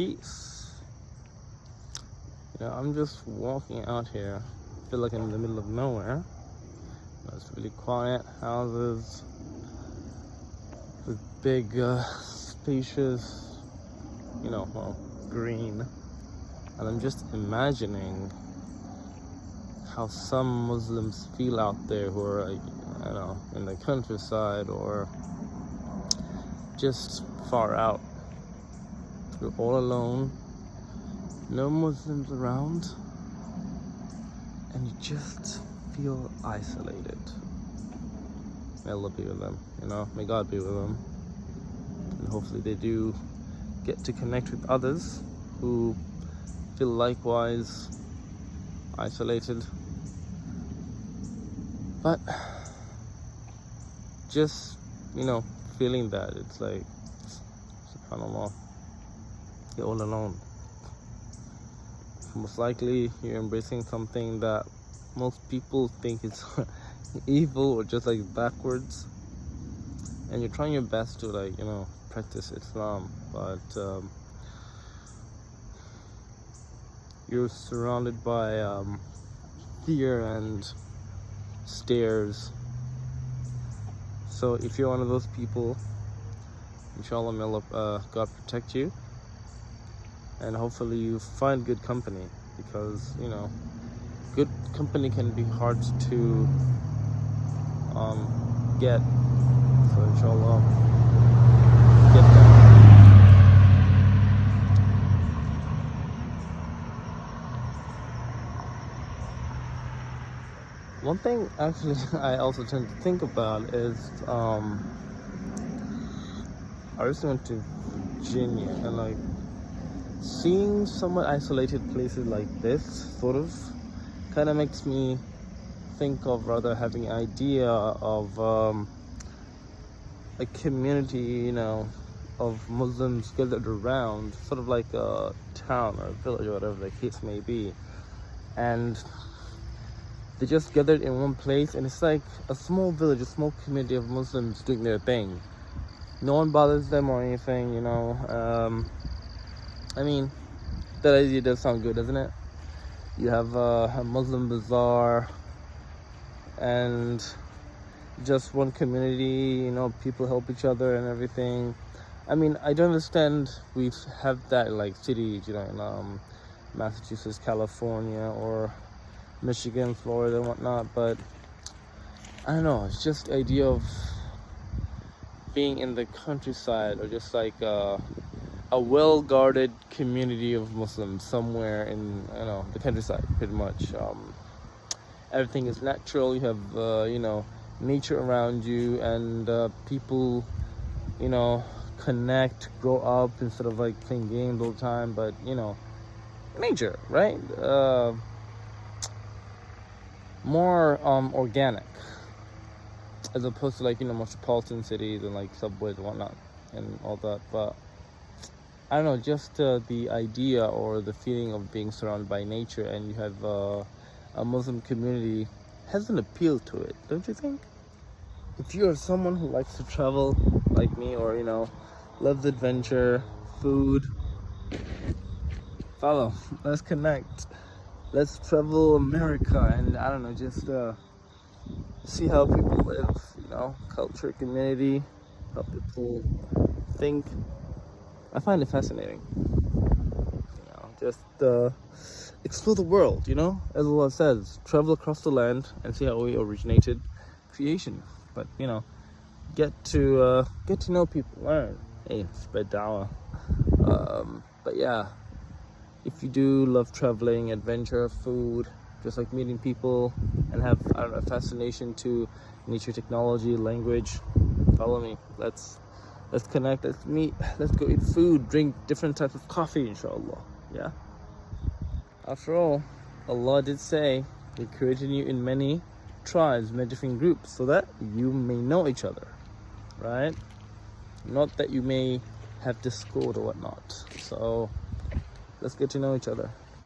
peace. I'm just walking out here. I feel like I'm in the middle of nowhere. It's really quiet. Houses with big, spacious, green. And I'm just imagining how some Muslims feel out there who are, in the countryside or just far out. You're all alone, no Muslims around, and you just feel isolated. May Allah be with them, may God be with them. And hopefully they do get to connect with others who feel likewise isolated. But just, feeling that, it's like, subhanAllah, you're all alone. Most likely you're embracing something that most people think is evil or just like backwards, and you're trying your best to practice Islam, but you're surrounded by fear and stares. So if you're one of those people, inshallah, may Allah, God protect you, and hopefully you find good company, because good company can be hard to get. So inshallah, get that. One thing actually I also tend to think about is I recently went to Virginia, and seeing somewhat isolated places like this sort of kind of makes me think of rather having an idea of a community, of Muslims gathered around, sort of like a town or a village or whatever the case may be, and they just gathered in one place, and it's like a small village, a small community of Muslims doing their thing. No one bothers them or anything, that idea does sound good, doesn't it? You have a Muslim bazaar and just one community, people help each other and everything. I don't understand we have that in cities, in Massachusetts, California, or Michigan, Florida, and whatnot, but I don't know, it's just the idea of being in the countryside, or just a well-guarded community of Muslims somewhere in the countryside, pretty much. Everything is natural. You have nature around you, and people connect, grow up instead of playing games all the time, but nature, right? More organic, as opposed to metropolitan cities and subways and whatnot and all that. But I don't know, just the idea or the feeling of being surrounded by nature, and you have a Muslim community has an appeal to it, don't you think? If you're someone who likes to travel like me, or loves adventure, food, follow, let's connect. Let's travel America, and I don't know, just see how people live, culture, community, how people think. I find it fascinating. Just explore the world, as Allah says, travel across the land and see how we originated creation. But get to know people, learn, spread dawah. But yeah, if you do love traveling, adventure, food, just meeting people, and have a fascination to nature, technology, language, follow me. Let's connect, let's meet, let's go eat food, drink different types of coffee, inshallah. Yeah. After all, Allah did say He created you in many tribes, many different groups, so that you may know each other, right? Not that you may have discord or whatnot. So let's get to know each other.